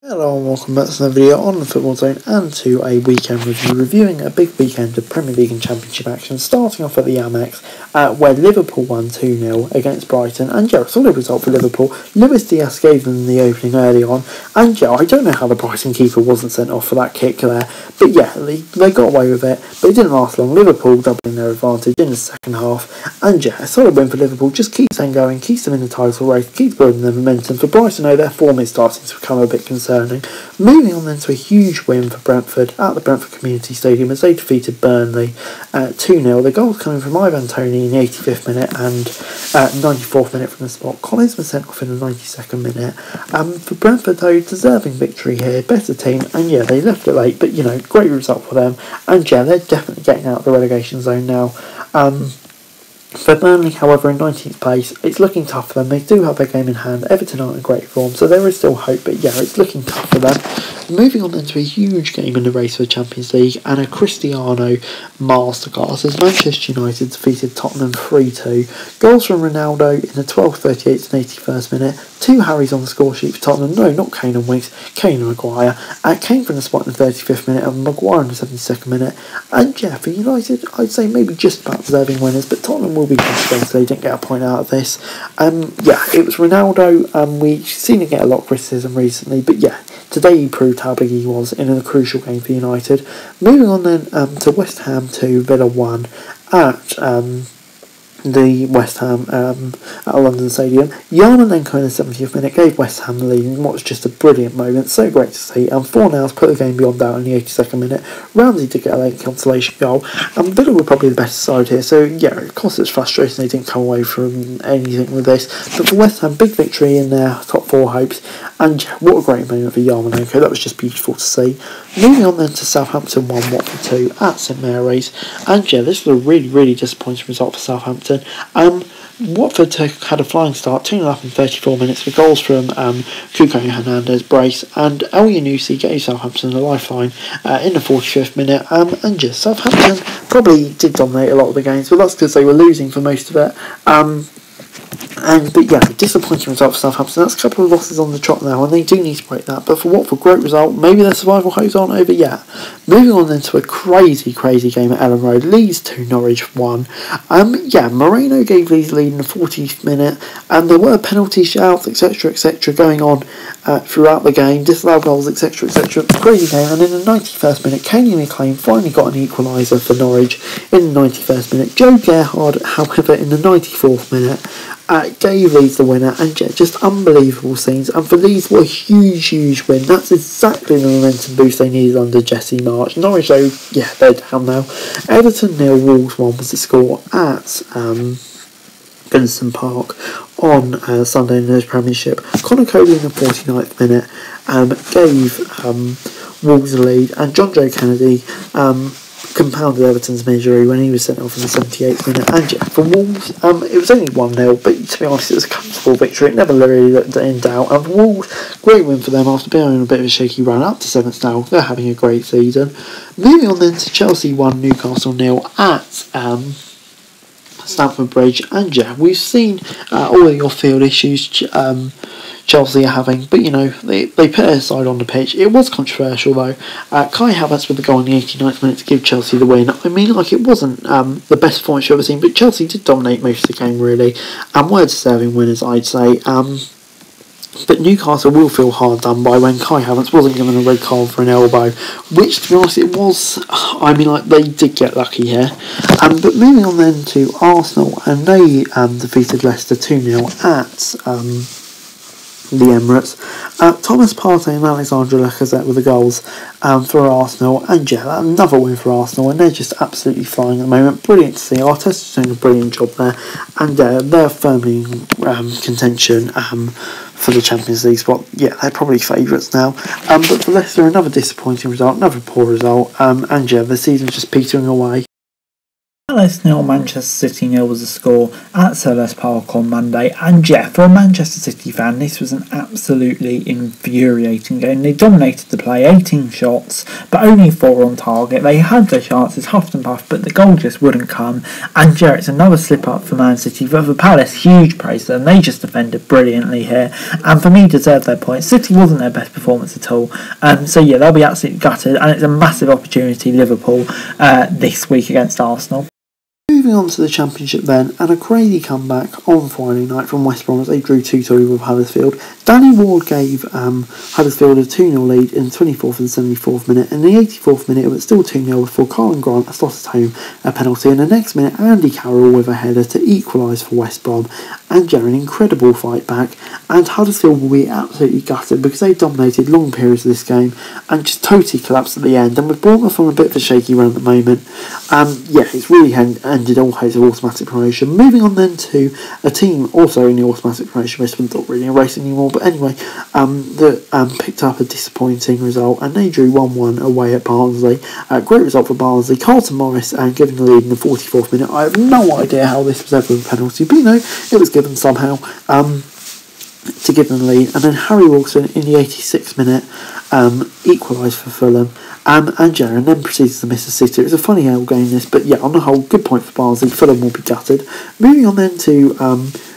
Hello and welcome back to another video on the Football Zone and to a weekend review, reviewing a big weekend of Premier League and Championship action, starting off at the Amex, where Liverpool won 2-0 against Brighton, and yeah, it's a solid result for Liverpool. Luis Diaz gave them the opening early on, and yeah, I don't know how the Brighton keeper wasn't sent off for that kick there, but yeah, they got away with it, but it didn't last long. Liverpool doubling their advantage in the second half, and yeah, a solid win for Liverpool, just keeps them going, keeps them in the title race, keeps building their momentum. For Brighton, though, their form is starting to become a bit concerning. Moving on then to a huge win for Brentford at the Brentford Community Stadium as they defeated Burnley 2-0. The goals coming from Ivan Toney in the 85th minute and 94th minute from the spot. Collins was sent off in the 92nd minute. For Brentford, though, deserving victory here, better team, and yeah, they left it late, but you know, great result for them, and yeah, they're definitely getting out of the relegation zone now. For Burnley, however, in 19th place, it's looking tough for them. They do have their game in hand. Everton aren't in great form, so there is still hope, but yeah, it's looking tough for them. Moving on then to a huge game in the race for the Champions League and a Cristiano Masterclass as Manchester United defeated Tottenham 3-2. Goals from Ronaldo in the 12th, 38th and 81st minute. 2 Harrys on the score sheet for Tottenham. No, not Kane and Winks, Kane and Maguire. Kane from the spot in the 35th minute and Maguire in the 72nd minute. And yeah, for United, I'd say maybe just about deserving winners, but Tottenham will be constrained so they didn't get a point out of this. Yeah, it was Ronaldo. We've seen him get a lot of criticism recently, but yeah, today he proved how big he was in a crucial game for United. Moving on then to West Ham 2, Villa 1 at the West Ham at London Stadium. Yarmolenko in the 70th minute gave West Ham the lead in what was just a brilliant moment, so great to see, and 4-0 put the game beyond doubt in the 82nd minute. Ramsey did get a late consolation goal, and Villa were probably the better side here, so yeah, of course it's frustrating they didn't come away from anything with this, but for West Ham, big victory in their top 4 hopes, and yeah, what a great moment for Yarmolenko, that was just beautiful to see. Moving on then to Southampton 1, Watford 2 at St Mary's, and yeah, this was a really disappointing result for Southampton. Watford had a flying start, 2-0 in 34 minutes with goals from Cuco Hernandez brace, and El Yunusi gave Southampton a lifeline in the 45th minute, and just Southampton probably did dominate a lot of the games, but that's because they were losing for most of it. But yeah, disappointing result for Southampton. That's a couple of losses on the trot now, and they do need to break that. But for Watford, great result. Maybe their survival hopes aren't over yet. Moving on then to a crazy game at Ellen Road. Leeds 2, Norwich 1. Yeah, Moreno gave Leeds the lead in the 40th minute, and there were penalty shouts, etc., going on throughout the game. Disallowed goals, etc. Crazy game. And in the 91st minute, Kenny McLean finally got an equaliser for Norwich in the 91st minute. Joe Gerhard, however, in the 94th minute, gave Leeds the winner, and yeah, just unbelievable scenes. And for Leeds, what a huge win. That's exactly the momentum boost they needed under Jesse March. Norwich, though, yeah, they're down now. Everton 0, Wolves 1 was the score at Goodison Park on Sunday in the Premiership. Conor Cody in the 49th minute gave Wolves the lead, and John Joe Kennedy compounded Everton's misery when he was sent off in the 78th minute. And yeah, for Wolves, it was only 1-0, but to be honest, it was a comfortable victory. It never really looked in doubt. And for Wolves, great win for them after being on a bit of a shaky run up to 7th now. They're having a great season. Moving on then to Chelsea 1, Newcastle 0 at Stamford Bridge, and yeah, we've seen all the off-field issues Chelsea are having, but you know, they put it aside on the pitch. It was controversial though. Kai Havertz with the goal in the 89th minute to give Chelsea the win. I mean, like, it wasn't the best performance you've ever seen, but Chelsea did dominate most of the game really, and were deserving winners, I'd say. But Newcastle will feel hard done by when Kai Havertz wasn't given a red card for an elbow, which, to be honest, it was. I mean, like, they did get lucky here. But moving on then to Arsenal, and they defeated Leicester 2-0 at the Emirates. Thomas Partey and Alexandre Lacazette with the goals for Arsenal, and yeah, another win for Arsenal, and they're just absolutely flying at the moment. Brilliant to see. Arteta's doing a brilliant job there, and they're firmly in contention for the Champions League spot. Yeah, they're probably favourites now. But for Leicester, another disappointing result, another poor result, and yeah, the season's just petering away. Hello Palace 0, Manchester City 0 was the score at Selhurst Park on Monday. And yeah, for a Manchester City fan, this was an absolutely infuriating game. They dominated the play, 18 shots, but only 4 on target. They had their chances, huffed and puffed, but the goal just wouldn't come. And yeah, it's another slip up for Man City. But for Palace, huge praise to them. They just defended brilliantly here, and for me, deserved their points. City wasn't their best performance at all. So yeah, they'll be absolutely gutted, and it's a massive opportunity, Liverpool, this week against Arsenal. Moving on to the Championship then, and a crazy comeback on Friday night from West Brom as they drew 2-2 with Huddersfield. Danny Ward gave Huddersfield a 2-0 lead in the 24th and 74th minute. In the 84th minute, it was still 2-0 before Colin Grant slotted home a penalty. In the next minute, Andy Carroll with a header to equalise for West Brom. And yeah, an incredible fight back. And Huddersfield will be absolutely gutted because they dominated long periods of this game and just totally collapsed at the end. And with Bournemouth on a bit of a shaky run at the moment, yeah, it's really ended all hopes of automatic promotion. Moving on then to a team also in the automatic promotion race, but not really a race anymore. But anyway, that picked up a disappointing result, and they drew 1-1 away at Barnsley. Great result for Barnsley. Carlton Morris giving the lead in the 44th minute. I have no idea how this was ever a penalty, but you know, it was given somehow to give them the lead. And then Harry Wilson in the 86th minute equalised for Fulham. And then proceeds to miss a sitter. It was a funny old game this, but yeah, on the whole, good point for Barnsley. Fulham will be gutted. Moving on then to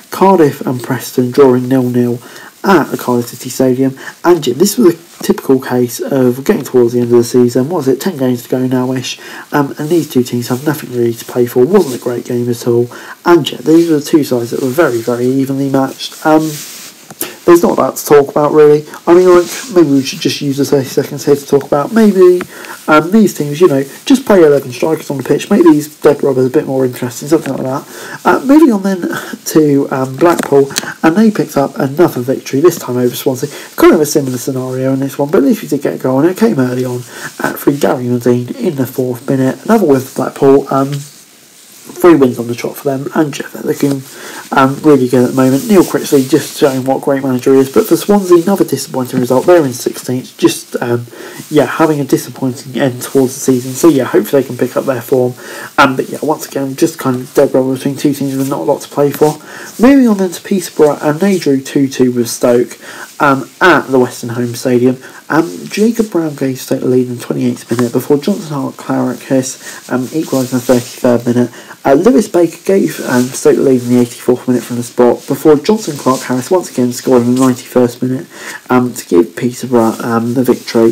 Cardiff and Preston drawing 0-0 at the Cardiff City Stadium. And yeah, this was a typical case of getting towards the end of the season. What was it, 10 games to go now-ish? And these two teams have nothing really to play for. It wasn't a great game at all. And yeah, these were the two sides that were very, very evenly matched. There's not that to talk about really. I mean, like, maybe we should just use the 30 seconds here to talk about maybe these teams, you know, just play 11 strikers on the pitch, make these dead rubbers a bit more interesting, something like that. Moving on then to Blackpool, and they picked up another victory, this time over Swansea. Kind of a similar scenario in this one, but at least we did get a goal, and it came early on through Gary Nadine in the 4th minute. Another win for Blackpool. 3 wins on the trot for them, and yeah, they're looking really good at the moment. Neil Critchley just showing what a great manager he is, but for Swansea, another disappointing result. They're in 16th, just having a disappointing end towards the season. So yeah, hopefully they can pick up their form. But yeah, once again, just kind of dead rubber between two teams with not a lot to play for. Moving on then to Peterborough, and they drew 2-2 with Stoke at the Western Home Stadium. Jacob Brown gave Stoke the lead in the 28th minute before Johnson Clark-Harris equalised in the 33rd minute. Lewis Baker gave Stoke the lead in the 84th minute from the spot before Johnson Clark-Harris once again scored in the 91st minute to give Peterborough the draw.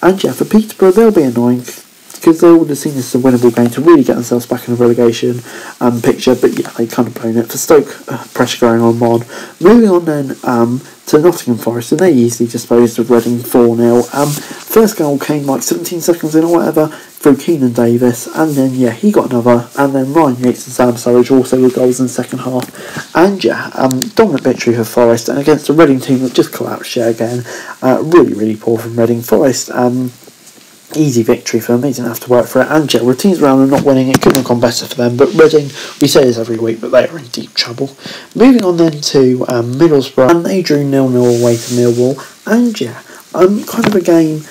And yeah, for Peterborough, they'll be annoying because they would have seen this as a winnable game to really get themselves back in the relegation picture, but yeah, they kind of blown it. For Stoke, pressure going on. Moving on then to Nottingham Forest, and they easily disposed of Reading 4-0. First goal came like 17 seconds in or whatever through Keenan Davis, and then yeah, he got another, and then Ryan Yates and Sam Surridge also with goals in the second half. And yeah, dominant victory for Forest, and against a Reading team that just collapsed yet again. Really poor from Reading. Forest, easy victory for them, they didn't have to work for it. And yeah, with teams around and not winning, it couldn't have gone better for them. But Reading, we say this every week, but they are in deep trouble. Moving on then to Middlesbrough, and they drew 0-0 away to Millwall. And yeah, kind of a game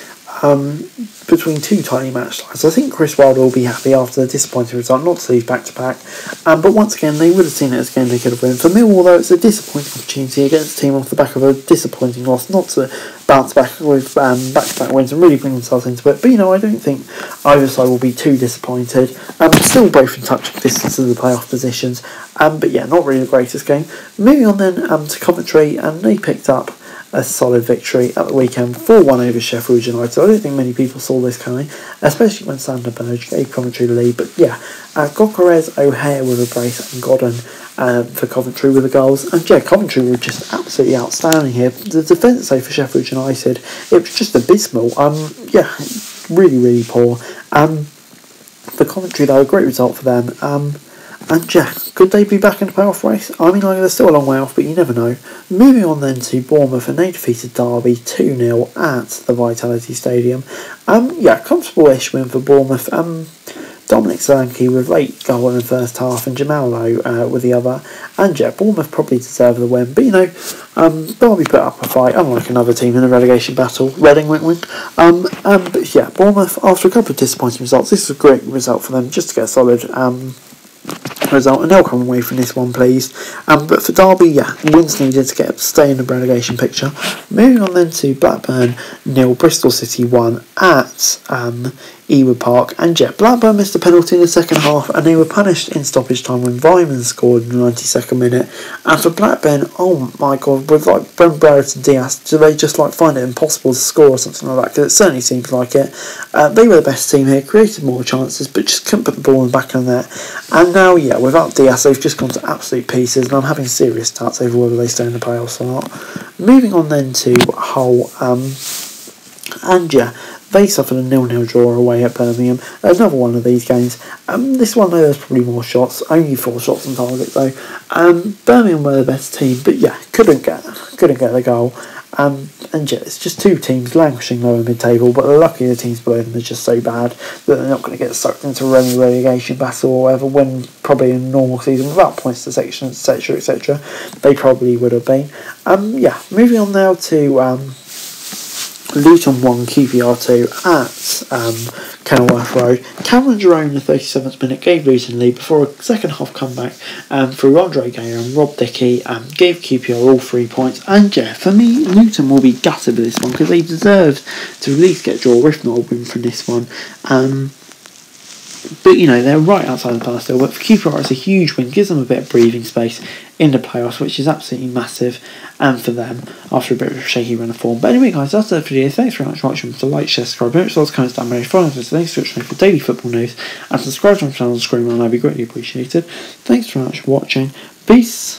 between two tiny match sides. I think Chris Wilder will be happy after the disappointing result not to lose back-to-back. But once again, they would have seen it as a game they could have won. For Millwall, though, it's a disappointing opportunity against a team off the back of a disappointing loss, not to bounce back with back-to-back wins and really bring themselves into it. But, you know, I don't think either side will be too disappointed. Still both in touch of distance of the playoff positions. But, yeah, not really the greatest game. Moving on then to Coventry, and they picked up a solid victory at the weekend, 4-1 over Sheffield United. I don't think many people saw this coming, especially when Sander Berge gave Coventry the lead. But yeah, Gokares, O'Hare with a brace, and Godden for Coventry with the goals. And yeah, Coventry were just absolutely outstanding here. The defence, say, for Sheffield United, it was just abysmal. Yeah, really poor. For Coventry, though, a great result for them. And yeah, could they be back in the playoff race? I mean, like, they're still a long way off, but you never know. Moving on then to Bournemouth, and they defeated Derby 2-0 at the Vitality Stadium. Yeah, comfortable-ish win for Bournemouth. Dominic Solanke with late goal in the first half and Jamal Lowe with the other. And yeah, Bournemouth probably deserve the win. But you know, Derby put up a fight, unlike another team in the relegation battle, Reading wink wink. But yeah, Bournemouth, after a couple of disappointing results, this is a great result for them, just to get a solid result, and they'll come away from this one pleased. But for Derby, yeah, wins needed to stay in the relegation picture. Moving on then to Blackburn 0, Bristol City 1 at Ewood Park, and yeah, Blackburn missed a penalty in the second half and they were punished in stoppage time when Vyman scored in the 92nd minute. And for Blackburn, oh my god, with like Brent Brereton and Diaz, do they just like find it impossible to score or something like that? Because it certainly seems like it. They were the best team here, created more chances but just couldn't put the ball in the back of the net. And now, yeah, without Diaz they've just gone to absolute pieces, and I'm having serious doubts over whether they stay in the playoffs or not. Moving on then to Hull, and yeah, they suffered a 0-0 draw away at Birmingham. Another one of these games. This one, though, there's probably more shots. Only 4 shots on target, though. Birmingham were the best team, but yeah, couldn't get the goal. And yeah, it's just two teams languishing lower mid-table, but luckily the teams below them are just so bad that they're not going to get sucked into a relegation battle or whatever, when probably in a normal season, without points to section, etc., etc., they probably would have been. Yeah, moving on now to Luton 1, QPR 2 at Kenilworth Road. Cameron Jerome in the 37th minute gave Luton lead before a second half comeback through Andre Gaya and Rob Dickey gave QPR all 3 points. And yeah, for me, Luton will be gutted with this one because they deserved to at least get a draw, if not a win from this one. But you know, they're right outside the playoffs still. But for QPR, it's a huge win, gives them a bit of breathing space in the playoffs, which is absolutely massive, and for them after a bit of a shaky run of form. But anyway, guys, that's the video. Thanks very much for watching. So like, share, subscribe, don't forget to comment down below, follow us on Twitter for daily football news, and subscribe to my channel on the screen, and I'd be greatly appreciated. Thanks very much for watching. Peace.